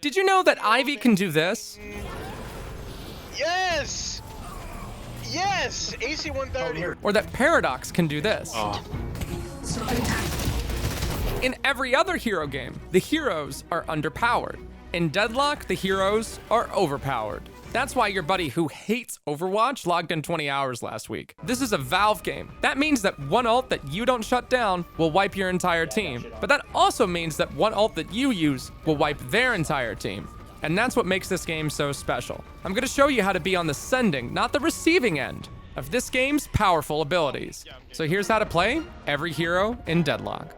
Did you know that Ivy can do this? Yes! Yes! AC 130. Or that Paradox can do this? In every other hero game, the heroes are underpowered. In Deadlock, the heroes are overpowered. That's why your buddy who hates Overwatch logged in 20 hours last week. This is a Valve game. That means that one ult that you don't shut down will wipe your entire team. But that also means that one ult that you use will wipe their entire team. And that's what makes this game so special. I'm gonna show you how to be on the sending, not the receiving end, of this game's powerful abilities. So here's how to play every hero in Deadlock.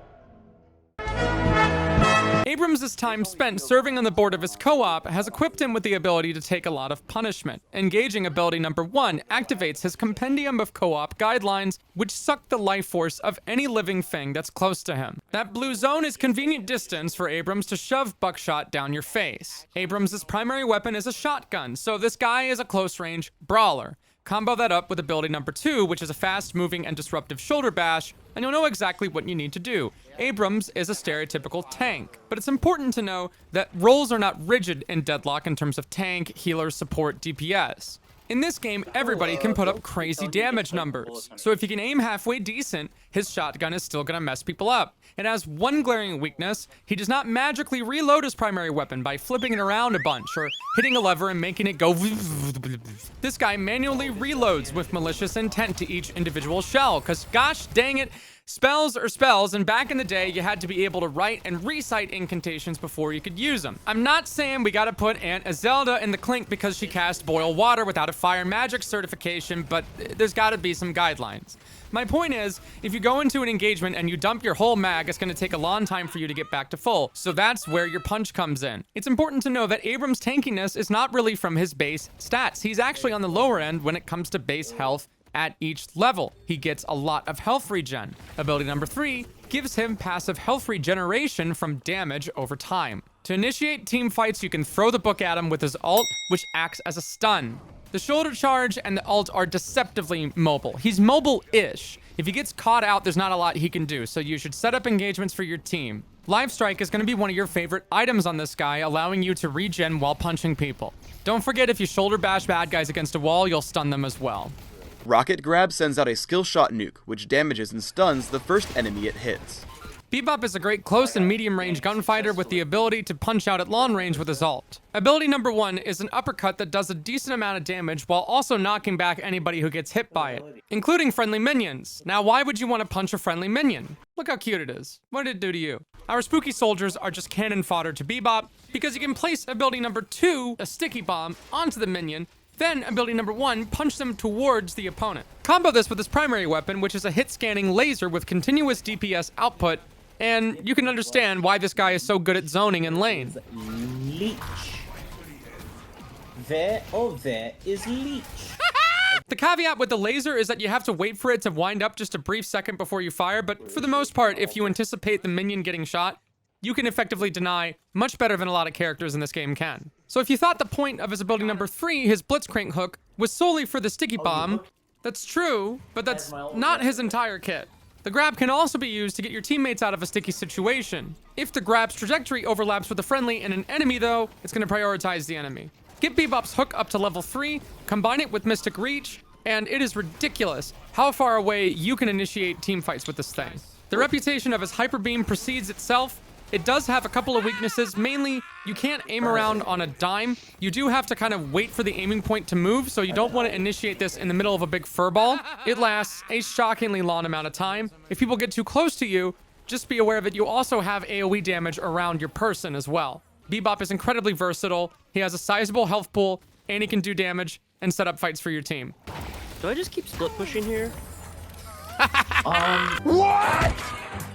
Abrams' time spent serving on the board of his co-op has equipped him with the ability to take a lot of punishment. Engaging ability number 1 activates his compendium of co-op guidelines, which suck the life force of any living thing that's close to him. That blue zone is convenient distance for Abrams to shove buckshot down your face. Abrams' primary weapon is a shotgun, so this guy is a close-range brawler. Combo that up with ability number 2, which is a fast-moving and disruptive shoulder bash, and you'll know exactly what you need to do. Abrams is a stereotypical tank, but it's important to know that roles are not rigid in Deadlock in terms of tank, healer, support, DPS. In this game, everybody can put up crazy damage numbers, so if you can aim halfway decent, his shotgun is still gonna mess people up. It has one glaring weakness: he does not magically reload his primary weapon by flipping it around a bunch or hitting a lever and making it go. This guy manually reloads with malicious intent to each individual shell, cause gosh dang it, spells are spells, and back in the day, you had to be able to write and recite incantations before you could use them. I'm not saying we gotta put Aunt Azelda in the clink because she cast boil water without a fire magic certification, but there's gotta be some guidelines. My point is, if you go into an engagement and you dump your whole mag, it's gonna take a long time for you to get back to full, so that's where your punch comes in. It's important to know that Abrams' tankiness is not really from his base stats. He's actually on the lower end when it comes to base health at each level. He gets a lot of health regen. Ability number 3 gives him passive health regeneration from damage over time. To initiate team fights, you can throw the book at him with his ult, which acts as a stun. The shoulder charge and the ult are deceptively mobile. He's mobile-ish. If he gets caught out, there's not a lot he can do, so you should set up engagements for your team. Live Strike is going to be one of your favorite items on this guy, allowing you to regen while punching people. Don't forget, if you shoulder bash bad guys against a wall, you'll stun them as well. Rocket Grab sends out a skill shot nuke, which damages and stuns the first enemy it hits. Bebop is a great close and medium range gunfighter with the ability to punch out at long range with his ult. Ability number 1 is an uppercut that does a decent amount of damage while also knocking back anybody who gets hit by it, including friendly minions. Now, why would you want to punch a friendly minion? Look how cute it is. What did it do to you? Our spooky soldiers are just cannon fodder to Bebop because you can place ability number 2, a sticky bomb, onto the minion, then ability number 1, punch them towards the opponent. Combo this with his primary weapon, which is a hit scanning laser with continuous DPS output, and you can understand why this guy is so good at zoning in lane. Leech. There is Leech. The caveat with the laser is that you have to wait for it to wind up just a brief second before you fire, but for the most part, if you anticipate the minion getting shot, you can effectively deny much better than a lot of characters in this game can. So if you thought the point of his ability number 3, his Blitzcrank hook, was solely for the sticky bomb, that's true, but that's not his entire kit. The grab can also be used to get your teammates out of a sticky situation. If the grab's trajectory overlaps with a friendly and an enemy though, it's going to prioritize the enemy. Get Bebop's hook up to level 3, combine it with Mystic Reach, and it is ridiculous how far away you can initiate team fights with this thing. The reputation of his Hyper Beam precedes itself. It does have a couple of weaknesses. Mainly, you can't aim around on a dime. You do have to kind of wait for the aiming point to move, so you don't want to initiate this in the middle of a big furball. It lasts a shockingly long amount of time. If people get too close to you, just be aware that you also have AoE damage around your person as well. Bebop is incredibly versatile. He has a sizable health pool, and he can do damage and set up fights for your team. Do I just keep split pushing here? What?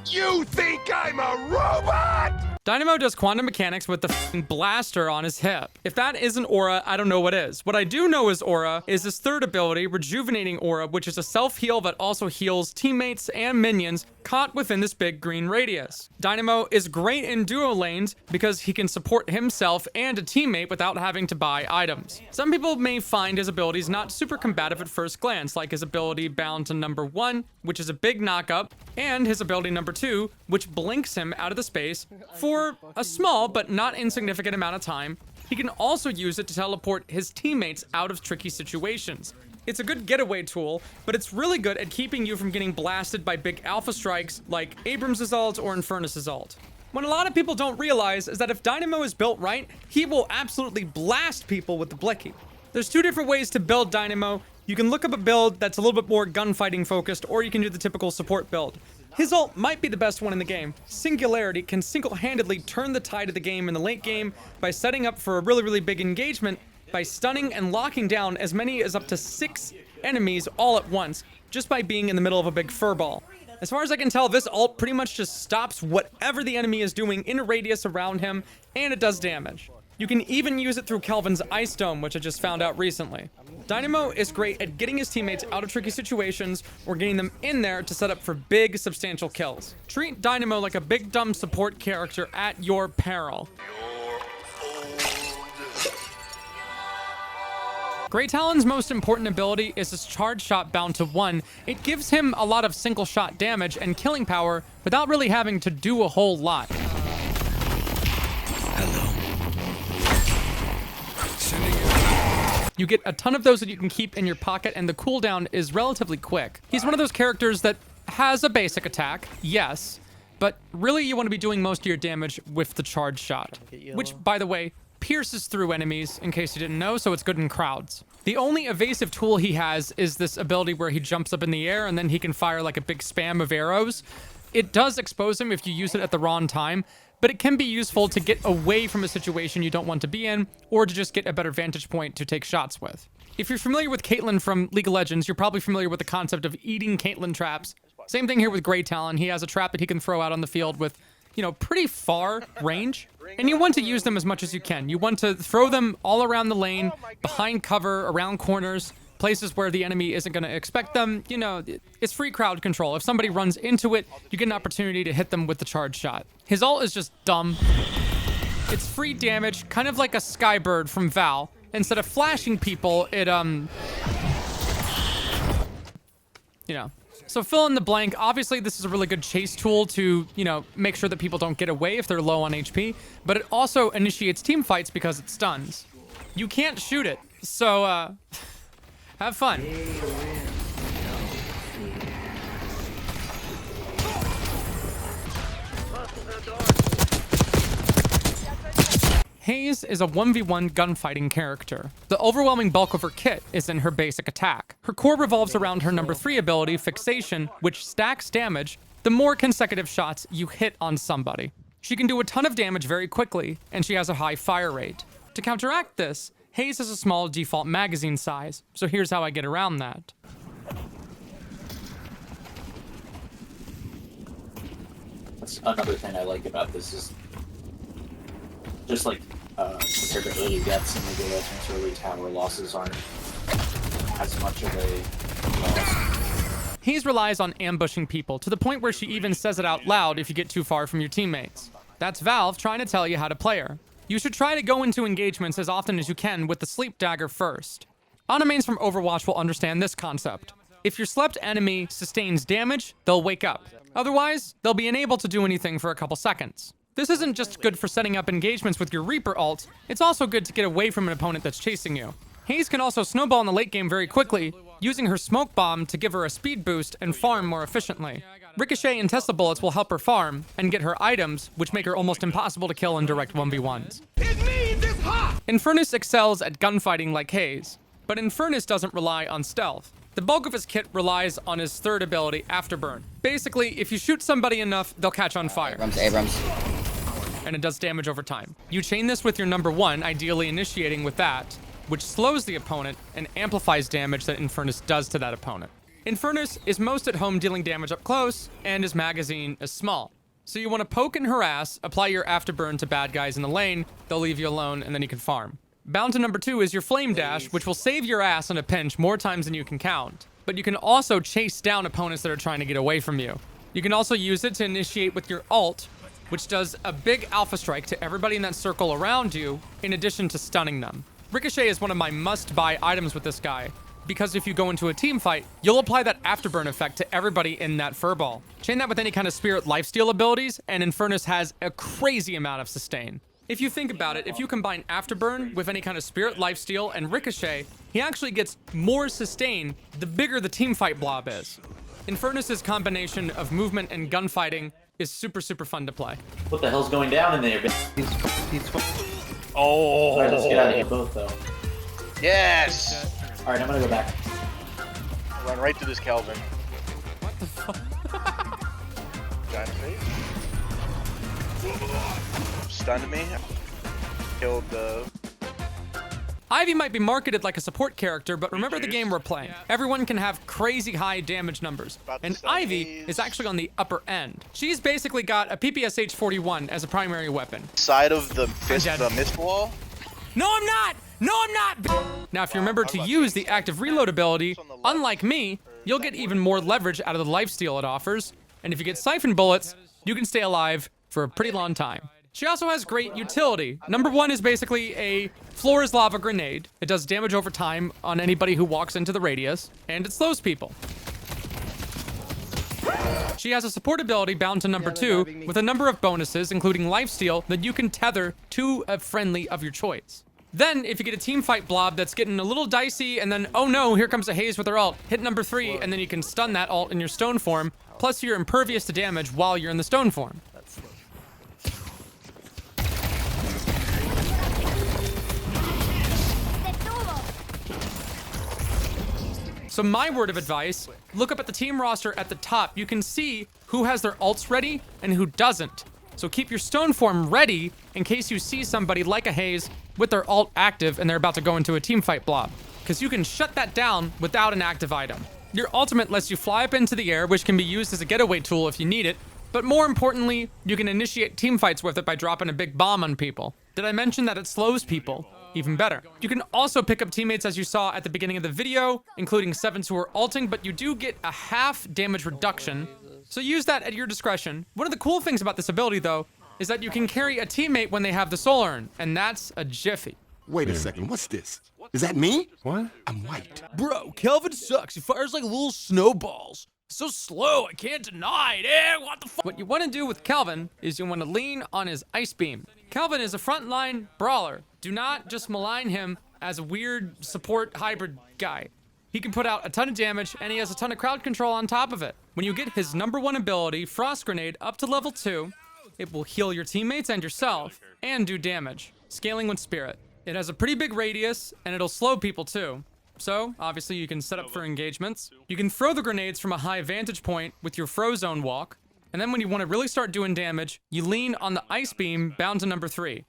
You think I'm a robot? Dynamo does quantum mechanics with the f***ing blaster on his hip. If that isn't aura, I don't know what is. What I do know is aura is his third ability, Rejuvenating Aura, which is a self-heal that also heals teammates and minions caught within this big green radius. Dynamo is great in duo lanes because he can support himself and a teammate without having to buy items. Some people may find his abilities not super combative at first glance, like his ability bound to number 1, which is a big knockup, and his ability number 2, which blinks him out of the space for a small but not insignificant amount of time. He can also use it to teleport his teammates out of tricky situations. It's a good getaway tool, but it's really good at keeping you from getting blasted by big alpha strikes like Abrams' ult or Infernus' ult. What a lot of people don't realize is that if Dynamo is built right, he will absolutely blast people with the Blicky. There's 2 different ways to build Dynamo. You can look up a build that's a little bit more gunfighting focused, or you can do the typical support build. His ult might be the best one in the game. Singularity can single-handedly turn the tide of the game in the late game by setting up for a really big engagement by stunning and locking down as many as up to 6 enemies all at once, just by being in the middle of a big furball. As far as I can tell, this ult pretty much just stops whatever the enemy is doing in a radius around him, and it does damage. You can even use it through Kelvin's Ice Dome, which I just found out recently. Dynamo is great at getting his teammates out of tricky situations or getting them in there to set up for big, substantial kills. Treat Dynamo like a big, dumb support character at your peril. Grey Talon's most important ability is his charge shot bound to 1. It gives him a lot of single shot damage and killing power without really having to do a whole lot. You get a ton of those that you can keep in your pocket, and the cooldown is relatively quick. He's one of those characters that has a basic attack, yes, but really you want to be doing most of your damage with the charge shot, which, by the way, pierces through enemies, in case you didn't know, so it's good in crowds. The only evasive tool he has is this ability where he jumps up in the air and then he can fire like a big spam of arrows. It does expose him if you use it at the wrong time, but it can be useful to get away from a situation you don't want to be in, or to just get a better vantage point to take shots with. If you're familiar with Caitlyn from League of Legends, you're probably familiar with the concept of eating Caitlyn traps. Same thing here with Grey Talon. He has a trap that he can throw out on the field with, you know, pretty far range. And you want to use them as much as you can. You want to throw them all around the lane, behind cover, around corners, places where the enemy isn't going to expect them. You know, it's free crowd control. If somebody runs into it, you get an opportunity to hit them with the charge shot. His ult is just dumb. It's free damage, kind of like a Skybird from Val. Instead of flashing people, it, you know. So fill in the blank. Obviously, this is a really good chase tool to, you know, make sure that people don't get away if they're low on HP, but it also initiates team fights because it stuns. You can't shoot it, so, have fun. Haze is a 1v1 gunfighting character. The overwhelming bulk of her kit is in her basic attack. Her core revolves around her number 3 ability, Fixation, which stacks damage the more consecutive shots you hit on somebody. She can do a ton of damage very quickly, and she has a high fire rate. To counteract this, Haze has a small default magazine size, so here's how I get around that. That's another thing I like about this is just like compared to early deaths in the Legends, early tower losses aren't as much of a loss. Haze relies on ambushing people to the point where she even says it out loud if you get too far from your teammates. That's Valve trying to tell you how to play her. You should try to go into engagements as often as you can with the sleep dagger first. Animains from Overwatch will understand this concept. If your slept enemy sustains damage, they'll wake up. Otherwise, they'll be unable to do anything for a couple seconds. This isn't just good for setting up engagements with your Reaper ult, it's also good to get away from an opponent that's chasing you. Haze can also snowball in the late game very quickly, using her smoke bomb to give her a speed boost and farm more efficiently. Ricochet and Tesla bullets will help her farm and get her items, which make her almost impossible to kill in direct 1v1s. It means it's hot! Infernus excels at gunfighting like Haze, but Infernus doesn't rely on stealth. The bulk of his kit relies on his third ability, Afterburn. Basically, if you shoot somebody enough, they'll catch on fire. Abrams. And it does damage over time. You chain this with your number 1, ideally initiating with that, which slows the opponent and amplifies damage that Infernus does to that opponent. Infernus is most at home dealing damage up close, and his magazine is small. So you want to poke and harass, apply your Afterburn to bad guys in the lane, they'll leave you alone, and then you can farm. Bound to number 2 is your Flame Dash, which will save your ass in a pinch more times than you can count. But you can also chase down opponents that are trying to get away from you. You can also use it to initiate with your ult, which does a big alpha strike to everybody in that circle around you, in addition to stunning them. Ricochet is one of my must-buy items with this guy, because if you go into a team fight, you'll apply that afterburn effect to everybody in that furball. Chain that with any kind of spirit lifesteal abilities, and Infernus has a crazy amount of sustain. If you think about it, if you combine Afterburn with any kind of Spirit Lifesteal and Ricochet, he actually gets more sustain the bigger the teamfight blob is. Infernus' combination of movement and gunfighting is super, super fun to play. What the hell's going down in there? Oh. Alright, let's get out of here both, though. Yes. Alright, I'm gonna go back. Run right through this Kelvin. What the fuck? Giant face. Stunned me. Killed the... Ivy might be marketed like a support character, but remember the game we're playing. Everyone can have crazy high damage numbers, and Ivy is actually on the upper end. She's basically got a PPSH 41 as a primary weapon. Side of the fist, the mist wall. No, I'm not! No, I'm not! Now, if you remember to use the active reload ability, unlike me, you'll get even more leverage out of the lifesteal it offers, and if you get siphon bullets, you can stay alive for a pretty long time. She also has great utility. Number one is basically a floor is lava grenade. It does damage over time on anybody who walks into the radius, and it slows people. She has a support ability bound to number 2 with a number of bonuses, including lifesteal, that you can tether to a friendly of your choice. Then, if you get a team fight blob that's getting a little dicey, and then, oh no, here comes a Haze with her ult, hit number 3, and then you can stun that ult in your stone form, plus you're impervious to damage while you're in the stone form. So my word of advice, look up at the team roster at the top. You can see who has their ults ready and who doesn't. So keep your stone form ready in case you see somebody like a Haze with their ult active and they're about to go into a team fight blob, because you can shut that down without an active item. Your ultimate lets you fly up into the air, which can be used as a getaway tool if you need it, but more importantly, you can initiate team fights with it by dropping a big bomb on people. Did I mention that it slows people? Even better. You can also pick up teammates as you saw at the beginning of the video, including 7s who are ulting, but you do get a half damage reduction, so use that at your discretion. One of the cool things about this ability, though, is that you can carry a teammate when they have the soul urn, and that's a jiffy. Wait a second, what's this? Is that me? What? I'm white. Bro, Kelvin sucks. He fires like little snowballs. So slow, I can't deny it. What the fuck? What you want to do with Kelvin is you want to lean on his ice beam. Kelvin is a frontline brawler. Do not just malign him as a weird support hybrid guy. He can put out a ton of damage, and he has a ton of crowd control on top of it. When you get his number 1 ability, Frost Grenade, up to level 2, it will heal your teammates and yourself, and do damage, scaling with Spirit. It has a pretty big radius, and it'll slow people too. So, obviously you can set up for engagements. You can throw the grenades from a high vantage point with your Frozone walk, and then when you want to really start doing damage, you lean on the Ice Beam bound to number 3.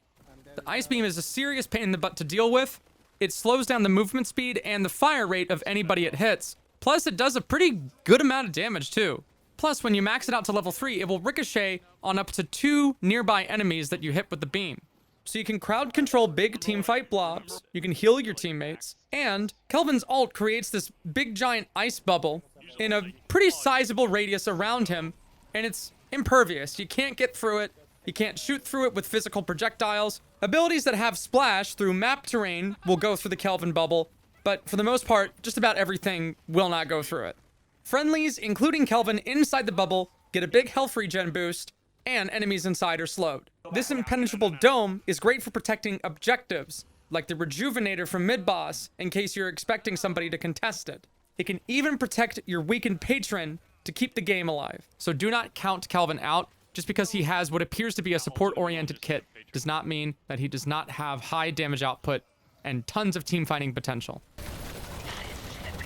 The Ice Beam is a serious pain in the butt to deal with. It slows down the movement speed and the fire rate of anybody it hits. Plus, it does a pretty good amount of damage too. Plus, when you max it out to level 3, it will ricochet on up to 2 nearby enemies that you hit with the beam. So you can crowd control big teamfight blobs, you can heal your teammates, and Kelvin's ult creates this big giant ice bubble in a pretty sizable radius around him, and it's impervious. You can't get through it, you can't shoot through it with physical projectiles. Abilities that have splash through map terrain will go through the Kelvin bubble, but for the most part, just about everything will not go through it. Friendlies, including Kelvin inside the bubble, get a big health regen boost, and enemies inside are slowed. This impenetrable dome is great for protecting objectives, like the Rejuvenator from mid-boss, in case you're expecting somebody to contest it. It can even protect your weakened patron to keep the game alive. So do not count Kelvin out. Just because he has what appears to be a support-oriented kit does not mean that he does not have high damage output and tons of team fighting potential.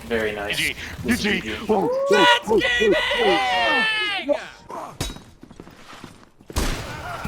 Very nice. GG. Let's gaming!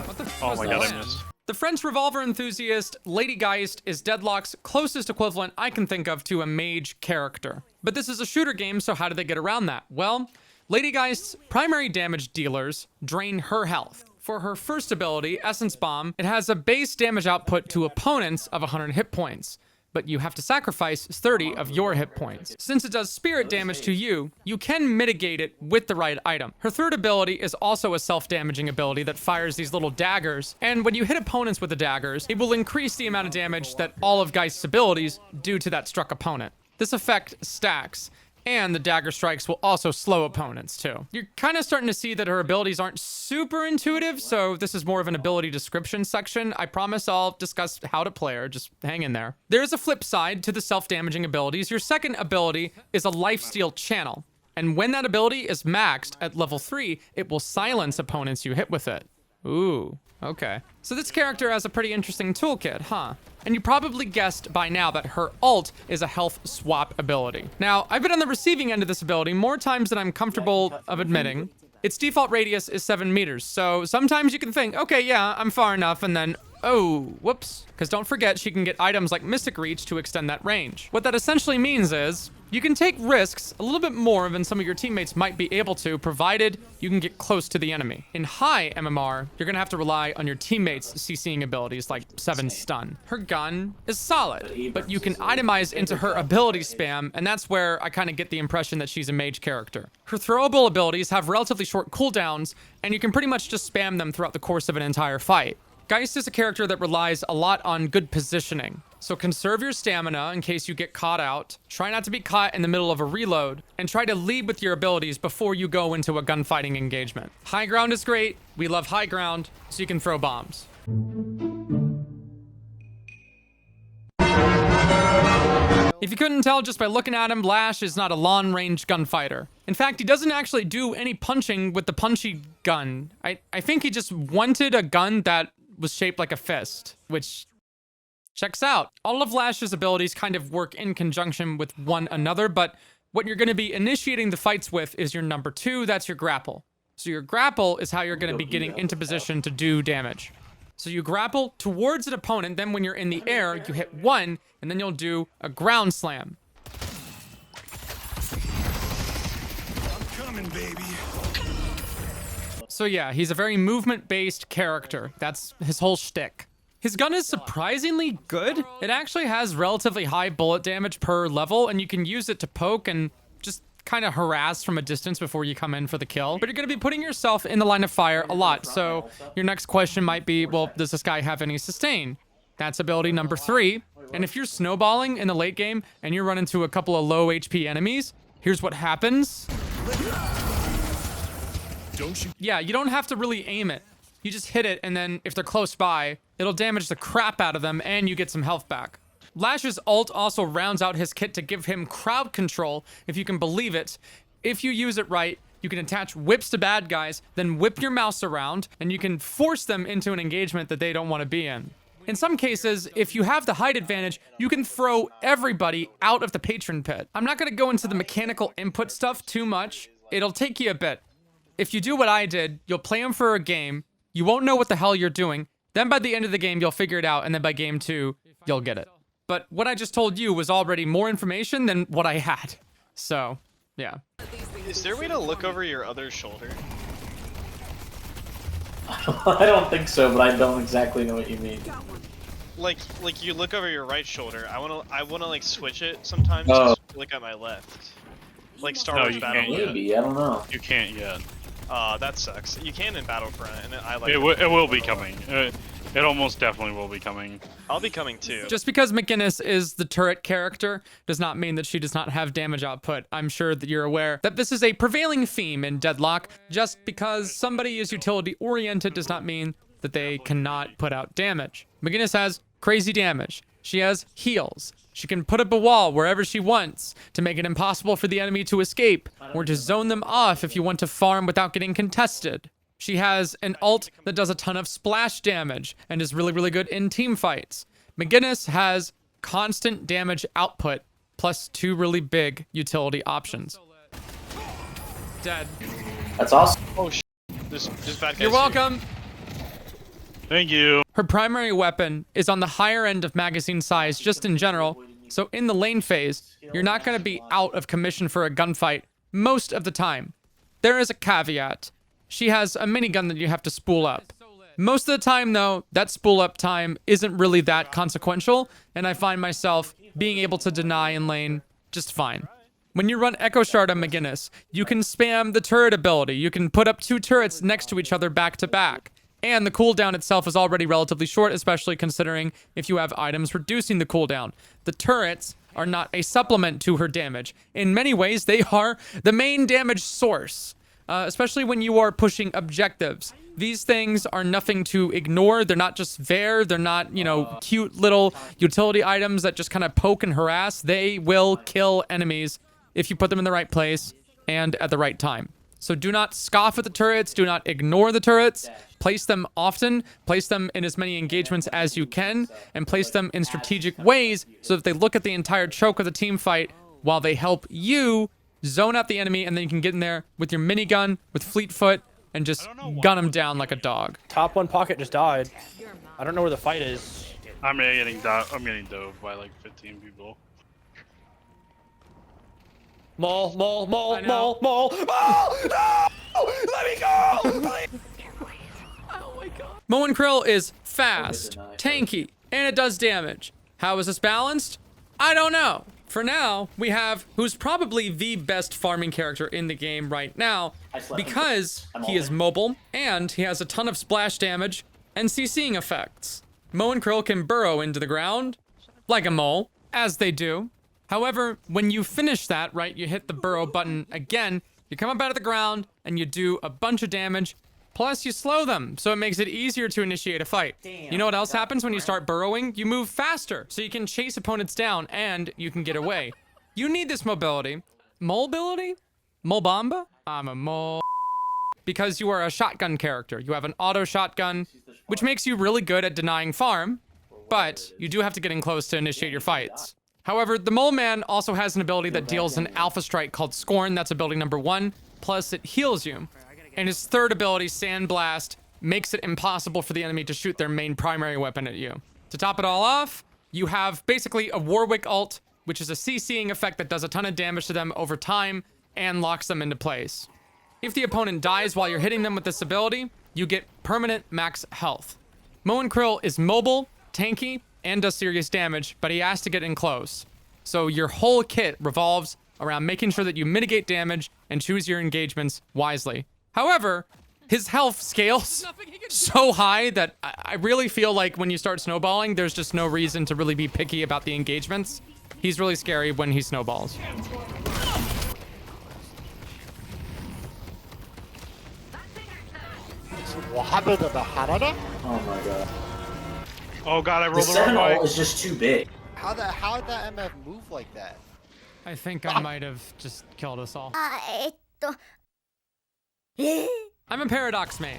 What the fuck Oh was my that? god, I missed. The French revolver enthusiast, Lady Geist, is Deadlock's closest equivalent I can think of to a mage character. But this is a shooter game, so how do they get around that? Well, Lady Geist's primary damage dealers drain her health. For her first ability, Essence Bomb, it has a base damage output to opponents of 100 hit points. but you have to sacrifice 30 of your hit points. Since it does spirit damage to you, you can mitigate it with the right item. Her third ability is also a self-damaging ability that fires these little daggers, and when you hit opponents with the daggers, it will increase the amount of damage that all of Geist's abilities do to that struck opponent. This effect stacks, and the dagger strikes will also slow opponents too. You're kind of starting to see that her abilities aren't super intuitive, so this is more of an ability description section. I promise I'll discuss how to play her, just hang in there. There's a flip side to the self-damaging abilities. Your second ability is a lifesteal channel, and when that ability is maxed at level 3, it will silence opponents you hit with it. Ooh, okay. So this character has a pretty interesting toolkit, huh? And you probably guessed by now that her ult is a health swap ability. Now, I've been on the receiving end of this ability more times than I'm comfortable of admitting. Its default radius is 7 meters, so sometimes you can think, okay, yeah, I'm far enough, and then, oh, whoops. Because don't forget, she can get items like Mystic Reach to extend that range. What that essentially means is, you can take risks a little bit more than some of your teammates might be able to, provided you can get close to the enemy. In high MMR, you're gonna have to rely on your teammates' CCing abilities like 7 stun. Her gun is solid, but you can itemize into her ability spam, and that's where I kind of get the impression that she's a mage character. Her throwable abilities have relatively short cooldowns, and you can pretty much just spam them throughout the course of an entire fight. Geist is a character that relies a lot on good positioning. So conserve your stamina in case you get caught out, try not to be caught in the middle of a reload, and try to lead with your abilities before you go into a gunfighting engagement. High ground is great, we love high ground, so you can throw bombs. If you couldn't tell just by looking at him, Lash is not a long-range gunfighter. In fact, he doesn't actually do any punching with the punchy gun. I think he just wanted a gun that was shaped like a fist, which checks out. All of Lash's abilities kind of work in conjunction with one another, but what you're going to be initiating the fights with is your number 2, that's your grapple. So your grapple is how you're going to be getting into position to do damage. So you grapple towards an opponent, then when you're in the air, you hit 1, and then you'll do a ground slam. I'm coming, baby. So yeah, he's a very movement-based character. That's his whole shtick. His gun is surprisingly good. It actually has relatively high bullet damage per level, and you can use it to poke and just kind of harass from a distance before you come in for the kill. But you're going to be putting yourself in the line of fire a lot, so your next question might be, well, does this guy have any sustain? That's ability number 3. And if you're snowballing in the late game and you run into a couple of low HP enemies, here's what happens. Yeah, you don't have to really aim it. You just hit it, and then if they're close by, it'll damage the crap out of them, and you get some health back. Lash's ult also rounds out his kit to give him crowd control, if you can believe it. If you use it right, you can attach whips to bad guys, then whip your mouse around, and you can force them into an engagement that they don't want to be in. In some cases, if you have the height advantage, you can throw everybody out of the patron pit. I'm not going to go into the mechanical input stuff too much. It'll take you a bit. If you do what I did, you'll play them for a game, you won't know what the hell you're doing, then by the end of the game, you'll figure it out, and then by game 2, you'll get it. But what I just told you was already more information than what I had. So, yeah. Is there a way to look over your other shoulder? I don't think so, but I don't exactly know what you mean. Like you look over your right shoulder. I wanna like switch it sometimes. Oh. Just look at my left. Like Star Wars Battlefront. Maybe, I don't know. You can't yet. That sucks. You can in Battlefront, and I like It will be coming. It almost definitely will be coming. I'll be coming too. Just because McGinnis is the turret character does not mean that she does not have damage output. I'm sure that you're aware that this is a prevailing theme in Deadlock. Just because somebody is utility oriented does not mean that they cannot put out damage. McGinnis has crazy damage. She has heals. She can put up a wall wherever she wants to make it impossible for the enemy to escape, or to zone them off if you want to farm without getting contested. She has an ult that does a ton of splash damage and is really, really good in team fights. McGinnis has constant damage output plus 2 really big utility options. Dead. That's awesome. Oh this bad guy's You're welcome. Thank you. Her primary weapon is on the higher end of magazine size just in general, so in the lane phase, you're not going to be out of commission for a gunfight most of the time. There is a caveat. She has a minigun that you have to spool up. Most of the time, though, that spool up time isn't really that consequential, and I find myself being able to deny in lane just fine. When you run Echo Shard on McGinnis, you can spam the turret ability. You can put up 2 turrets next to each other back to back. And the cooldown itself is already relatively short, especially considering if you have items reducing the cooldown. The turrets are not a supplement to her damage. In many ways, they are the main damage source, especially when you are pushing objectives. These things are nothing to ignore. They're not just there. They're not, you know, cute little utility items that just kind of poke and harass. They will kill enemies if you put them in the right place and at the right time. So do not scoff at the turrets. Do not ignore the turrets. Place them often. Place them in as many engagements as you can. And place them in strategic ways so that they look at the entire choke of the team fight while they help you zone out the enemy. And then you can get in there with your minigun, with Fleet Foot, and just gun them down like a dog. Top 1 pocket just died. I don't know where the fight is. I'm getting dove by like 15 people. Maul. No! Let me go! Please. Mo and Krill is fast, tanky, and it does damage. How is this balanced? I don't know. For now, we have who's probably the best farming character in the game right now because he is mobile and he has a ton of splash damage and CCing effects. Mo and Krill can burrow into the ground like a mole, as they do. However, when you finish that, right, you hit the burrow button again, you come up out of the ground and you do a bunch of damage. Plus, you slow them, so it makes it easier to initiate a fight. You know what else happens when you start burrowing? You move faster, so you can chase opponents down, and you can get away. You need this mobility. Mobility? Molbamba? I'm a mole. Because you are a shotgun character. You have an auto shotgun, which makes you really good at denying farm, but you do have to get in close to initiate your fights. However, the Mole Man also has an ability that deals an alpha strike called Scorn. That's ability number 1, plus it heals you. And his third ability, Sandblast, makes it impossible for the enemy to shoot their main primary weapon at you. To top it all off, you have basically a Warwick ult, which is a CCing effect that does a ton of damage to them over time and locks them into place. If the opponent dies while you're hitting them with this ability, you get permanent max health. Mo and Krill is mobile, tanky, and does serious damage, but he has to get in close. So your whole kit revolves around making sure that you mitigate damage and choose your engagements wisely. However, his health scales so high that I really feel like when you start snowballing, there's just no reason to really be picky about the engagements. He's really scary when he snowballs. Oh my god. Oh god, I The rolled the wrong 7 way. ult is just too big. How'd that MF move like that? I think I might have just killed us all. I'm a Paradox main.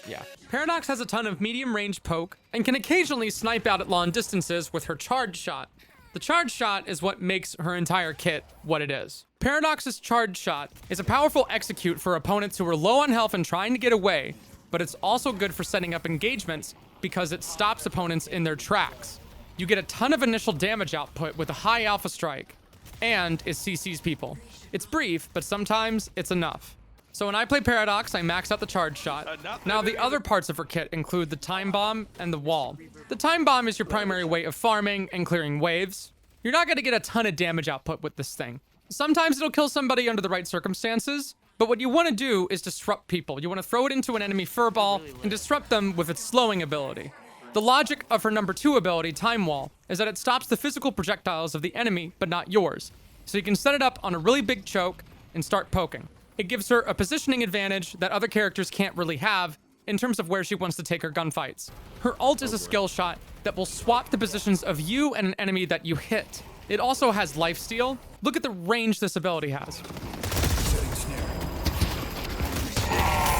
Yeah. Paradox has a ton of medium range poke and can occasionally snipe out at long distances with her charge shot. The charge shot is what makes her entire kit what it is. Paradox's charge shot is a powerful execute for opponents who are low on health and trying to get away, but it's also good for setting up engagements because it stops opponents in their tracks. You get a ton of initial damage output with a high alpha strike, and it CCs people. It's brief, but sometimes it's enough. So when I play Paradox, I max out the charge shot. Now the other parts of her kit include the time bomb and the wall. The time bomb is your primary way of farming and clearing waves. You're not gonna get a ton of damage output with this thing. Sometimes it'll kill somebody under the right circumstances, but what you wanna do is disrupt people. You wanna throw it into an enemy furball and disrupt them with its slowing ability. The logic of her number 2 ability, Time Wall, is that it stops the physical projectiles of the enemy, but not yours. So you can set it up on a really big choke and start poking. It gives her a positioning advantage that other characters can't really have in terms of where she wants to take her gunfights. Her ult is a skill shot that will swap the positions of you and an enemy that you hit. It also has lifesteal. Look at the range this ability has.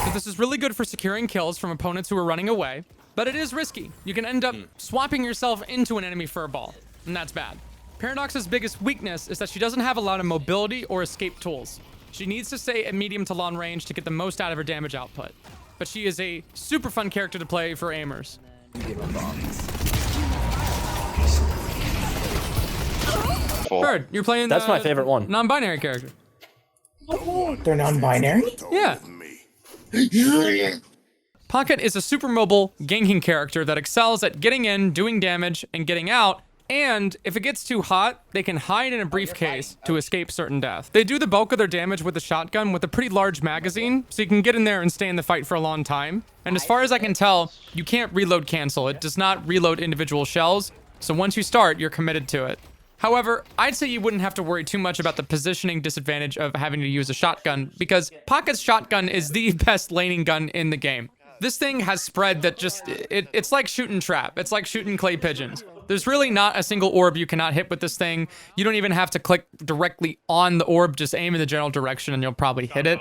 So this is really good for securing kills from opponents who are running away, but it is risky. You can end up swapping yourself into an enemy furball, and that's bad. Paradox's biggest weakness is that she doesn't have a lot of mobility or escape tools. She needs to stay at medium to long range to get the most out of her damage output. But she is a super fun character to play for aimers. Bird, you're playing That's my favorite one. Non-binary character. They're non-binary? Yeah. Pocket is a super mobile, ganking character that excels at getting in, doing damage, and getting out And if it gets too hot, they can hide in a briefcase to escape certain death. They do the bulk of their damage with a shotgun with a pretty large magazine, so you can get in there and stay in the fight for a long time. And as far as I can tell, you can't reload cancel. It does not reload individual shells, so once you start, you're committed to it. However, I'd say you wouldn't have to worry too much about the positioning disadvantage of having to use a shotgun, because Pocket's shotgun is the best laning gun in the game. This thing has spread that just, it's like shooting trap. It's like shooting clay pigeons. There's really not a single orb you cannot hit with this thing. You don't even have to click directly on the orb, just aim in the general direction and you'll probably hit it.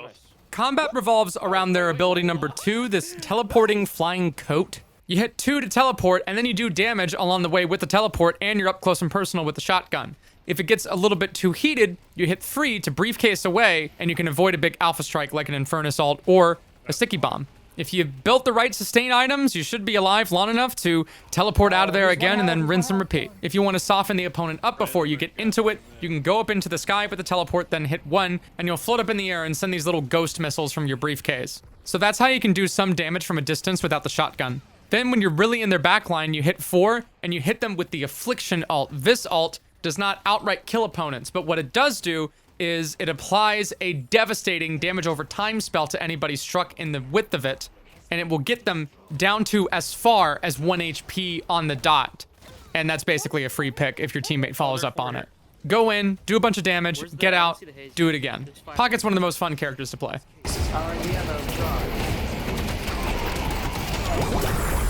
Combat revolves around their ability number 2, this teleporting flying coat. You hit 2 to teleport, and then you do damage along the way with the teleport, and you're up close and personal with the shotgun. If it gets a little bit too heated, you hit 3 to briefcase away, and you can avoid a big alpha strike like an Infernus ult or a sticky bomb. If you've built the right sustain items, you should be alive long enough to teleport out of there again and then rinse and repeat. If you want to soften the opponent up before you get into it, you can go up into the sky with the teleport, then hit 1, and you'll float up in the air and send these little ghost missiles from your briefcase. So that's how you can do some damage from a distance without the shotgun. Then when you're really in their backline, you hit 4, and you hit them with the Affliction ult. This ult does not outright kill opponents, but what it does do is it applies a devastating damage over time spell to anybody struck in the width of it, and it will get them down to as far as 1 HP on the dot. And that's basically a free pick if your teammate follows up on it. Go in, do a bunch of damage, get out, do it again. Pocket's one of the most fun characters to play.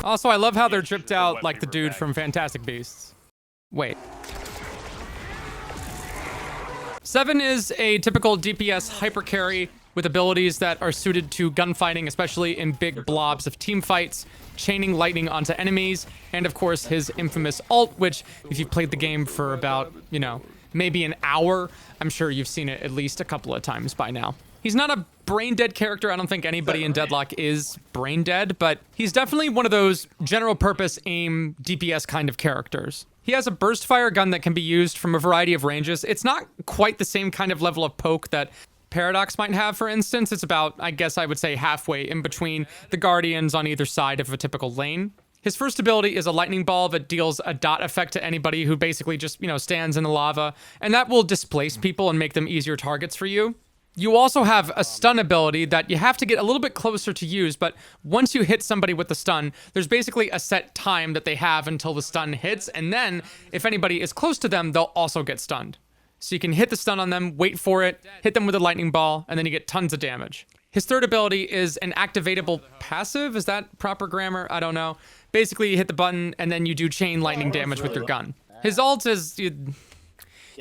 Also, I love how they're dripped out like the dude from Fantastic Beasts. Wait. 7 is a typical DPS hyper carry with abilities that are suited to gunfighting, especially in big blobs of team fights, chaining lightning onto enemies, and of course his infamous ult, which if you've played the game for about, you know, maybe an hour, I'm sure you've seen it at least a couple of times by now. He's not a brain dead character. I don't think anybody in Deadlock is brain dead, but he's definitely one of those general purpose aim DPS kind of characters. He has a burst fire gun that can be used from a variety of ranges. It's not quite the same kind of level of poke that Paradox might have, for instance. It's about, I guess I would say, halfway in between the Guardians on either side of a typical lane. His first ability is a lightning ball that deals a dot effect to anybody who basically just, you know, stands in the lava, and that will displace people and make them easier targets for you. You also have a stun ability that you have to get a little bit closer to use, but once you hit somebody with the stun, there's basically a set time that they have until the stun hits, and then if anybody is close to them, they'll also get stunned. So you can hit the stun on them, wait for it, hit them with a lightning ball, and then you get tons of damage. His third ability is an activatable passive. Is that proper grammar? I don't know. Basically, you hit the button, and then you do chain lightning damage with your gun. His ult is... You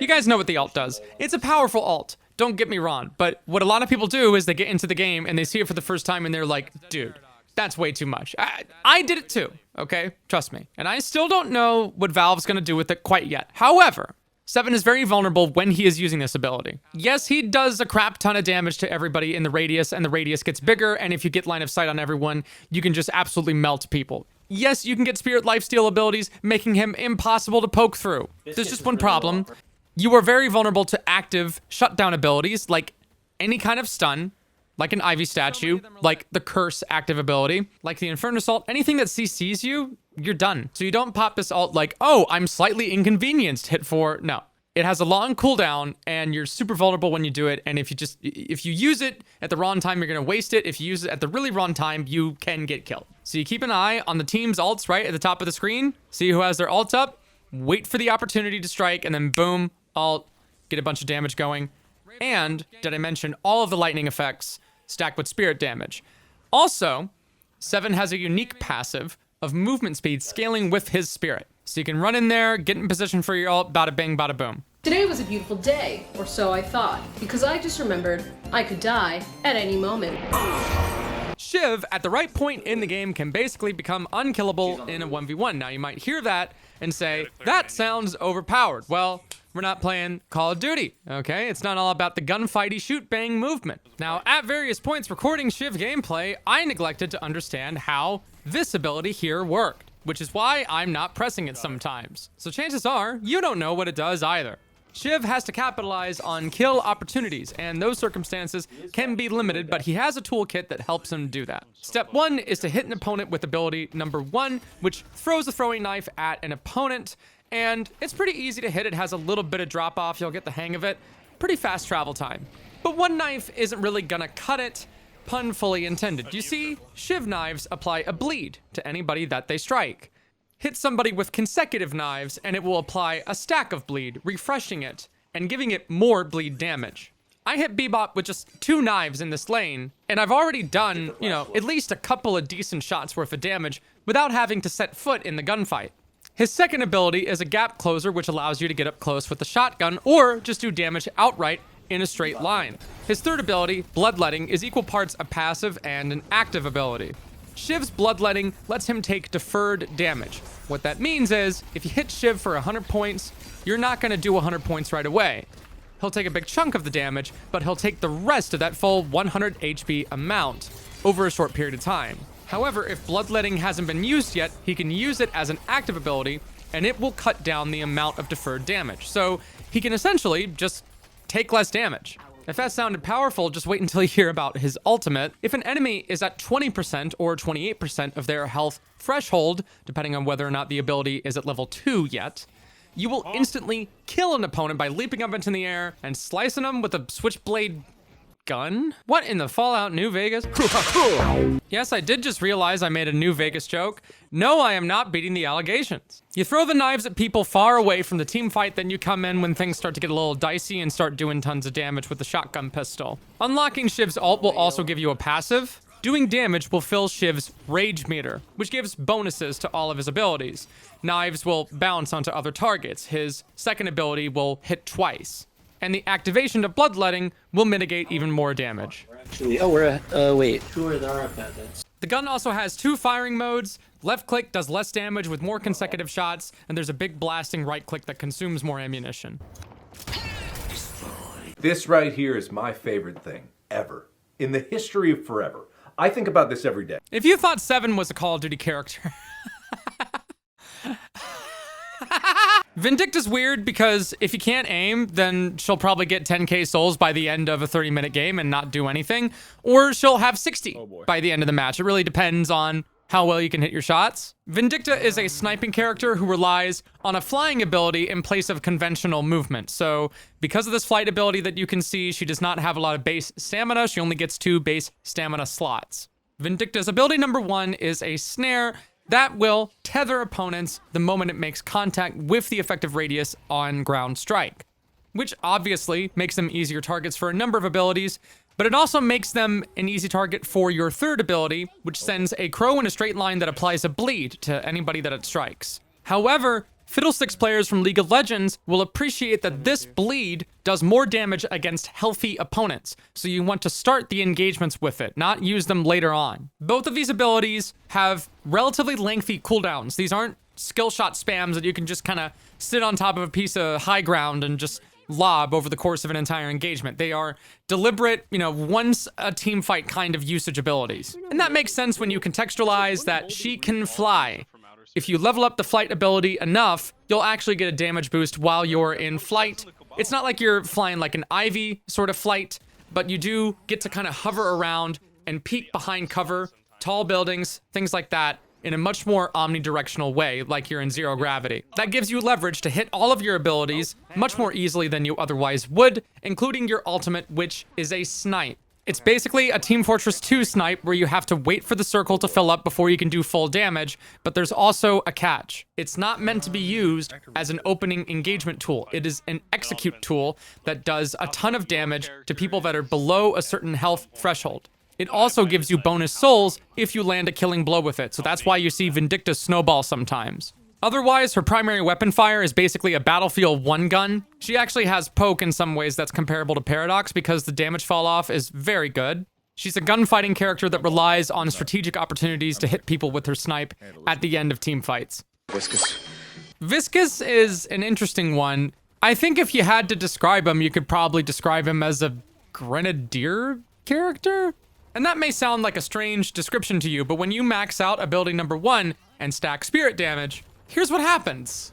guys know what the ult does. It's a powerful ult. Don't get me wrong, but what a lot of people do is they get into the game and they see it for the first time and they're like, dude, that's way too much. I did it too, okay? Trust me. And I still don't know what Valve's gonna do with it quite yet. However, 7 is very vulnerable when he is using this ability. Yes, he does a crap ton of damage to everybody in the radius, and the radius gets bigger, and if you get line of sight on everyone, you can just absolutely melt people. Yes, you can get Spirit Lifesteal abilities, making him impossible to poke through. There's just one problem. You are very vulnerable to active shutdown abilities, like any kind of stun, like an Ivy statue, like the Curse active ability, like the Infernus ult. Anything that CCs you, you're done. So you don't pop this ult like, oh, I'm slightly inconvenienced, hit 4. No. It has a long cooldown, and you're super vulnerable when you do it, and if you use it at the wrong time, you're gonna waste it. If you use it at the really wrong time, you can get killed. So you keep an eye on the team's ults right at the top of the screen, see who has their ult up, wait for the opportunity to strike, and then boom, ult, get a bunch of damage going. And, did I mention all of the lightning effects stacked with spirit damage? Also, 7 has a unique passive of movement speed scaling with his spirit. So you can run in there, get in position for your ult, bada bing, bada boom. Today was a beautiful day, or so I thought, because I just remembered I could die at any moment. Shiv, at the right point in the game, can basically become unkillable in a 1v1. Now, you might hear that and say, that sounds overpowered. Well, we're not playing Call of Duty, okay? It's not all about the gunfighty shoot-bang movement. Now, at various points recording Shiv gameplay, I neglected to understand how this ability here worked, which is why I'm not pressing it sometimes. So chances are, you don't know what it does either. Shiv has to capitalize on kill opportunities, and those circumstances can be limited, but he has a toolkit that helps him do that. Step 1 is to hit an opponent with ability number 1, which throws a throwing knife at an opponent, and it's pretty easy to hit. It has a little bit of drop off. You'll get the hang of it. Pretty fast travel time. But one knife isn't really gonna cut it. Pun fully intended. You see, Shiv knives apply a bleed to anybody that they strike. Hit somebody with consecutive knives and it will apply a stack of bleed, refreshing it and giving it more bleed damage. I hit Bebop with just 2 knives in this lane, and I've already done, you know, at least a couple of decent shots worth of damage without having to set foot in the gunfight. His second ability is a gap closer, which allows you to get up close with the shotgun or just do damage outright in a straight line. His third ability, Bloodletting, is equal parts a passive and an active ability. Shiv's Bloodletting lets him take deferred damage. What that means is, if you hit Shiv for 100 points, you're not going to do 100 points right away. He'll take a big chunk of the damage, but he'll take the rest of that full 100 HP amount over a short period of time. However, if Bloodletting hasn't been used yet, he can use it as an active ability, and it will cut down the amount of deferred damage. So he can essentially just take less damage. If that sounded powerful, just wait until you hear about his ultimate. If an enemy is at 20% or 28% of their health threshold, depending on whether or not the ability is at level 2 yet, you will instantly kill an opponent by leaping up into the air and slicing them with a switchblade gun? What in the Fallout New Vegas? Yes, I did just realize I made a New Vegas joke. No, I am not beating the allegations. You throw the knives at people far away from the team fight, then you come in when things start to get a little dicey and start doing tons of damage with the shotgun pistol. Unlocking Shiv's ult will also give you a passive. Doing damage will fill Shiv's rage meter, which gives bonuses to all of his abilities. Knives will bounce onto other targets. His second ability will hit twice. And the activation of Bloodletting will mitigate even more damage. Wait. Who are there up at this? The gun also has 2 firing modes. Left click does less damage with more consecutive shots, and there's a big blasting right click that consumes more ammunition. This right here is my favorite thing ever. In the history of forever. I think about this every day. If you thought Seven was a Call of Duty character... Vindicta's weird because if you can't aim, then she'll probably get 10k souls by the end of a 30-minute game and not do anything, or she'll have 60 by the end of the match. It really depends on how well you can hit your shots. Vindicta is a sniping character who relies on a flying ability in place of conventional movement. So because of this flight ability that you can see, she does not have a lot of base stamina. She only gets 2 base stamina slots. Vindicta's ability number 1 is a snare that will tether opponents the moment it makes contact with the effective radius on ground strike, which obviously makes them easier targets for a number of abilities, but it also makes them an easy target for your third ability, which sends a crow in a straight line that applies a bleed to anybody that it strikes. However, Fiddlesticks players from League of Legends will appreciate that this bleed does more damage against healthy opponents, so you want to start the engagements with it, not use them later on. Both of these abilities have relatively lengthy cooldowns. These aren't skill shot spams that you can just kind of sit on top of a piece of high ground and just lob over the course of an entire engagement. They are deliberate, you know, once a team fight kind of usage abilities. And that makes sense when you contextualize that she can fly. If you level up the flight ability enough, you'll actually get a damage boost while you're in flight. It's not like you're flying like an Ivy sort of flight, but you do get to kind of hover around and peek behind cover, tall buildings, things like that, in a much more omnidirectional way, like you're in zero gravity. That gives you leverage to hit all of your abilities much more easily than you otherwise would, including your ultimate, which is a snipe. It's basically a Team Fortress 2 snipe where you have to wait for the circle to fill up before you can do full damage, but there's also a catch. It's not meant to be used as an opening engagement tool. It is an execute tool that does a ton of damage to people that are below a certain health threshold. It also gives you bonus souls if you land a killing blow with it, so that's why you see Vindicta snowball sometimes. Otherwise, her primary weapon fire is basically a Battlefield 1 gun. She actually has poke in some ways that's comparable to Paradox because the damage fall off is very good. She's a gunfighting character that relies on strategic opportunities to hit people with her snipe at the end of team fights. Viscous. Viscous is an interesting one. I think if you had to describe him, you could probably describe him as a grenadier character? And that may sound like a strange description to you, but when you max out ability number 1 and stack spirit damage, here's what happens.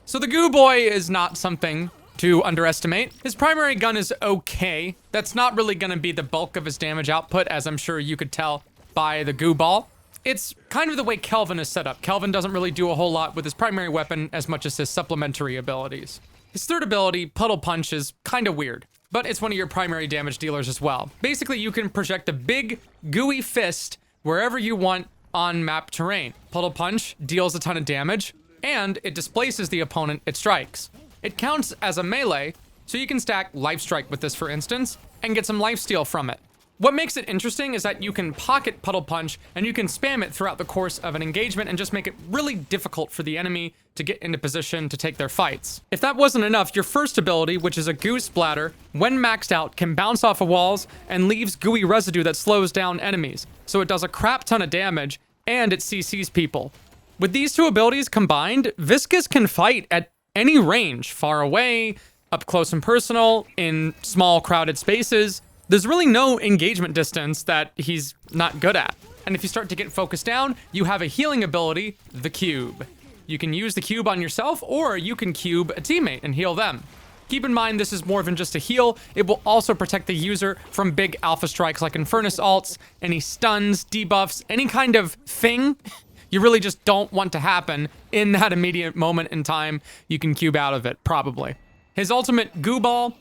So the Goo Boy is not something to underestimate. His primary gun is okay. That's not really gonna be the bulk of his damage output, as I'm sure you could tell by the Goo Ball. It's kind of the way Kelvin is set up. Kelvin doesn't really do a whole lot with his primary weapon as much as his supplementary abilities. His third ability, Puddle Punch, is kind of weird, but it's one of your primary damage dealers as well. Basically, you can project a big, gooey fist wherever you want on map terrain. Puddle Punch deals a ton of damage, and it displaces the opponent it strikes. It counts as a melee, so you can stack Life Strike with this, for instance, and get some lifesteal from it. What makes it interesting is that you can pocket Puddle Punch and you can spam it throughout the course of an engagement and just make it really difficult for the enemy to get into position to take their fights. If that wasn't enough, your first ability, which is a Goo Splatter, when maxed out, can bounce off of walls and leaves gooey residue that slows down enemies. So it does a crap ton of damage and it CCs people. With these two abilities combined, Viscous can fight at any range, far away, up close and personal, in small crowded spaces. There's really no engagement distance that he's not good at. And if you start to get focused down, you have a healing ability, the Cube. You can use the Cube on yourself, or you can cube a teammate and heal them. Keep in mind, this is more than just a heal. It will also protect the user from big alpha strikes like Infernus ults, any stuns, debuffs, any kind of thing you really just don't want to happen in that immediate moment in time. You can cube out of it, probably. His ultimate Goo Ball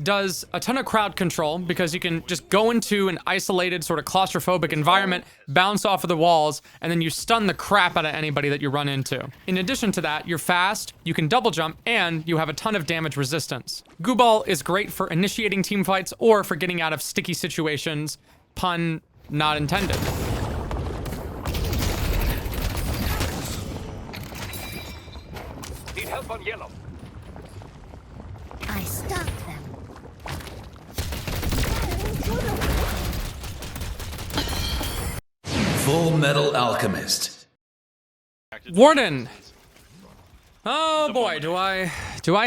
does a ton of crowd control because you can just go into an isolated sort of claustrophobic environment, bounce off of the walls, and then you stun the crap out of anybody that you run into. In addition to that, you're fast, you can double jump, and you have a ton of damage resistance. Goo Ball is great for initiating team fights or for getting out of sticky situations, pun not intended. Need help on yellow. I stopped them. Full Metal Alchemist. Warden. Oh boy, do I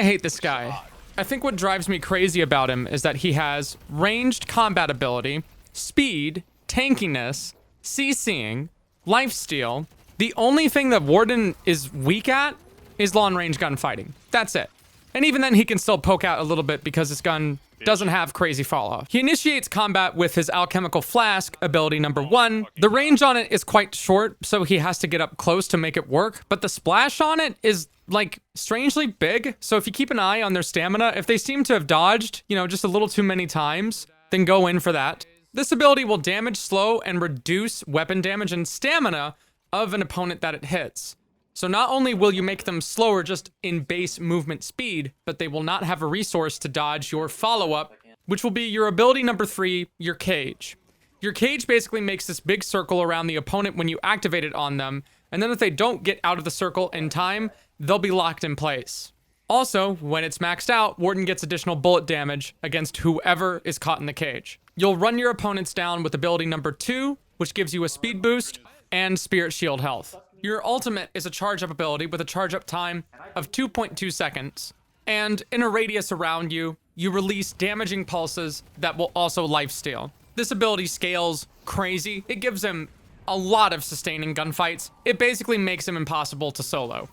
hate this guy. I think what drives me crazy about him is that he has ranged combat ability, speed, tankiness, CCing, lifesteal. The only thing that Warden is weak at is long range gunfighting. That's it. And even then he can still poke out a little bit because his gun doesn't have crazy fall off. He initiates combat with his Alchemical Flask, ability number 1. The range on it is quite short, so he has to get up close to make it work, but the splash on it is like strangely big. So if you keep an eye on their stamina, if they seem to have dodged, you know, just a little too many times, then go in for that. This ability will damage, slow, and reduce weapon damage and stamina of an opponent that it hits. So not only will you make them slower just in base movement speed, but they will not have a resource to dodge your follow-up, which will be your ability number 3, your cage. Your cage basically makes this big circle around the opponent when you activate it on them, and then if they don't get out of the circle in time, they'll be locked in place. Also, when it's maxed out, Warden gets additional bullet damage against whoever is caught in the cage. You'll run your opponents down with ability number 2, which gives you a speed boost and spirit shield health. Your ultimate is a charge-up ability with a charge-up time of 2.2 seconds. And in a radius around you, you release damaging pulses that will also lifesteal. This ability scales crazy. It gives him a lot of sustaining gunfights. It basically makes him impossible to solo.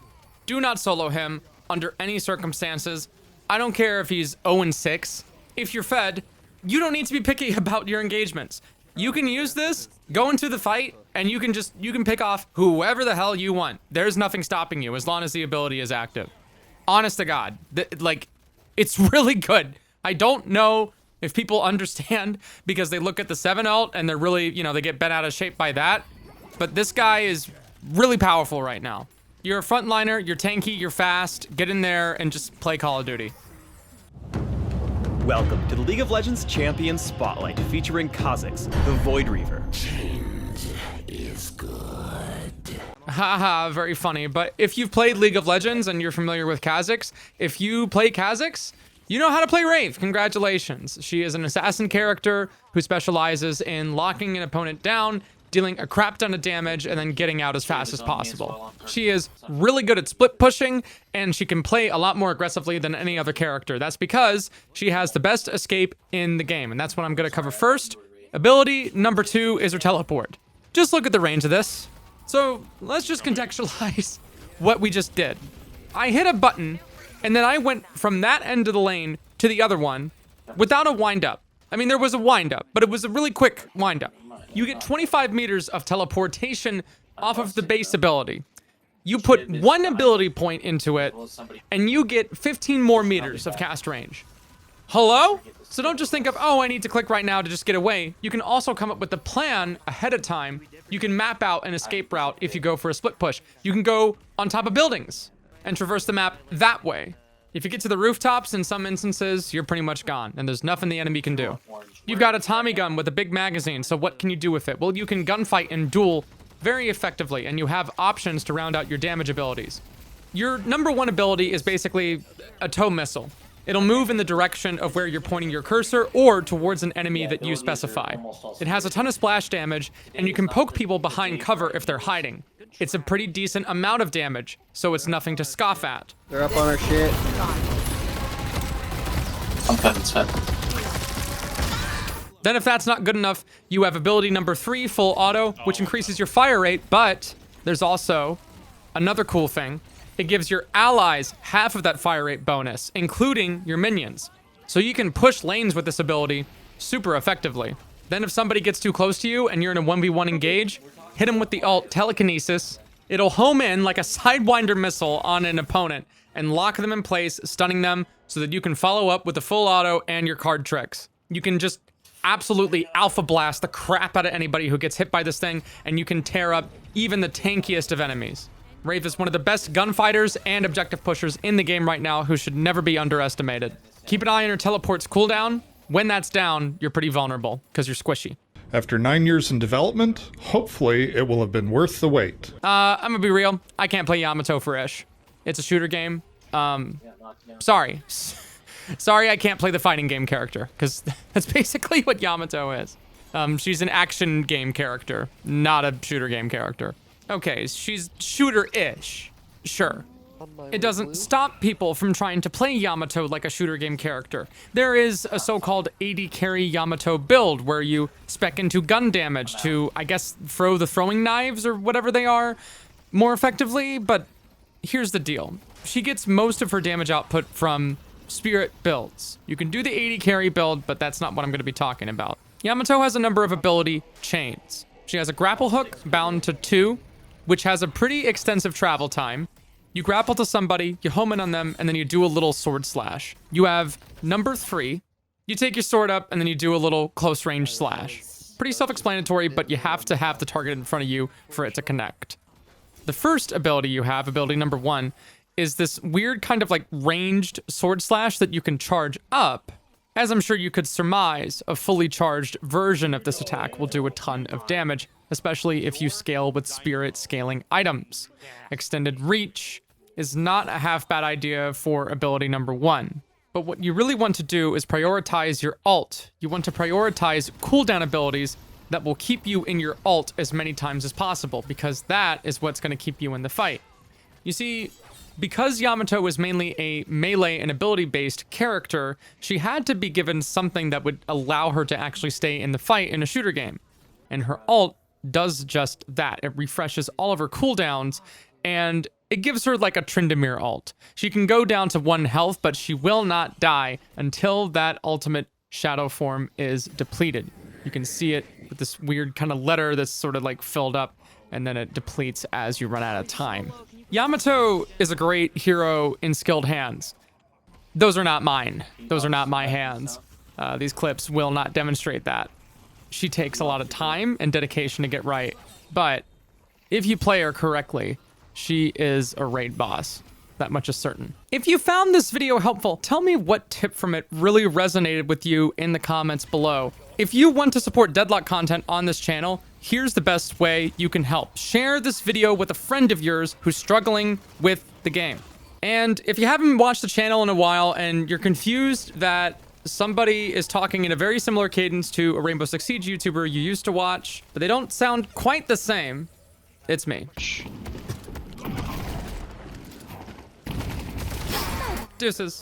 Do not solo him under any circumstances. I don't care if he's 0-6. If you're fed, you don't need to be picky about your engagements. You can use this, go into the fight, and you can pick off whoever the hell you want. There's nothing stopping you as long as the ability is active. Honest to God, it's really good. I don't know if people understand because they look at the 7 ult and they're really, they get bent out of shape by that. But this guy is really powerful right now. You're a frontliner, you're tanky, you're fast. Get in there and just play Call of Duty. Welcome to the League of Legends Champion Spotlight, featuring Kha'Zix, the Void Reaver. Change is good. Haha, very funny. But if you've played League of Legends and you're familiar with Kha'Zix, if you play Kha'Zix, you know how to play Wraith. Congratulations. She is an assassin character who specializes in locking an opponent down, dealing a crap ton of damage, and then getting out as fast as possible. She is really good at split pushing, and she can play a lot more aggressively than any other character. That's because she has the best escape in the game, and that's what I'm gonna cover first. Ability number 2 is her teleport. Just look at the range of this. So let's just contextualize what we just did. I hit a button, and then I went from that end of the lane to the other one without a wind up. I mean, there was a wind up, but it was a really quick wind up. you get 25 meters of teleportation off of the base ability. You put 1 ability point into it, and you get 15 more meters of cast range. Hello? So don't just think of, oh, I need to click right now to just get away. You can also come up with a plan ahead of time. You can map out an escape route if you go for a split push. You can go on top of buildings and traverse the map that way. If you get to the rooftops, in some instances, you're pretty much gone, and there's nothing the enemy can do. You've got a Tommy gun with a big magazine, so what can you do with it? Well, you can gunfight and duel very effectively, and you have options to round out your damage abilities. Your number 1 ability is basically a tow missile. It'll move in the direction of where you're pointing your cursor or towards an enemy that you specify. It has a ton of splash damage, and you can poke people behind cover if they're hiding. It's a pretty decent amount of damage, so it's nothing to scoff at. They're up on our shit. I'm cutting spec. Then if that's not good enough, you have ability number 3, full auto, which increases your fire rate, but there's also another cool thing. It gives your allies half of that fire rate bonus, including your minions. So you can push lanes with this ability super effectively. Then if somebody gets too close to you and you're in a 1v1 engage, hit them with the alt telekinesis. It'll home in like a sidewinder missile on an opponent and lock them in place, stunning them so that you can follow up with the full auto and your card tricks. You can just absolutely alpha blast the crap out of anybody who gets hit by this thing, and you can tear up even the tankiest of enemies. Wraith is one of the best gunfighters and objective pushers in the game right now who should never be underestimated. Keep an eye on your teleport's cooldown. When that's down, you're pretty vulnerable because you're squishy. After 9 years in development, hopefully it will have been worth the wait. I'm gonna be real. I can't play Yamato for Ish. It's a shooter game. Sorry. Sorry I can't play the fighting game character, because that's basically what Yamato is. She's an action game character, not a shooter game character. Okay, she's shooter-ish, sure. It doesn't stop people from trying to play Yamato like a shooter game character. There is a so-called AD carry Yamato build where you spec into gun damage to, I guess, throw the throwing knives or whatever they are more effectively, but here's the deal. She gets most of her damage output from spirit builds. You can do the AD carry build, but that's not what I'm going to be talking about. Yamato has a number of ability chains. She has a grapple hook bound to 2, which has a pretty extensive travel time. You grapple to somebody, you home in on them, and then you do a little sword slash. You have number 3. You take your sword up, and then you do a little close range slash. Pretty self-explanatory, but you have to have the target in front of you for it to connect. The first ability you have, ability number 1, is this weird kind of like ranged sword slash that you can charge up. As I'm sure you could surmise, a fully charged version of this attack will do a ton of damage, especially if you scale with spirit scaling items. Extended reach is not a half bad idea for ability number 1. But what you really want to do is prioritize your ult. You want to prioritize cooldown abilities that will keep you in your ult as many times as possible, because that is what's going to keep you in the fight. You see, because Yamato is mainly a melee and ability-based character, she had to be given something that would allow her to actually stay in the fight in a shooter game. And her ult does just that. It refreshes all of her cooldowns, and it gives her like a Tryndamere ult. She can go down to 1 health, but she will not die until that ultimate shadow form is depleted. You can see it with this weird kind of letter that's sort of like filled up, and then it depletes as you run out of time. Yamato is a great hero in skilled hands. Those are not mine. Those are not my hands. These clips will not demonstrate that. She takes a lot of time and dedication to get right, but if you play her correctly, she is a raid boss. That much is certain. If you found this video helpful, tell me what tip from it really resonated with you in the comments below. If you want to support Deadlock content on this channel, here's the best way you can help. Share this video with a friend of yours who's struggling with the game. And if you haven't watched the channel in a while and you're confused that somebody is talking in a very similar cadence to a Rainbow Six Siege YouTuber you used to watch, but they don't sound quite the same, it's me. Deuces.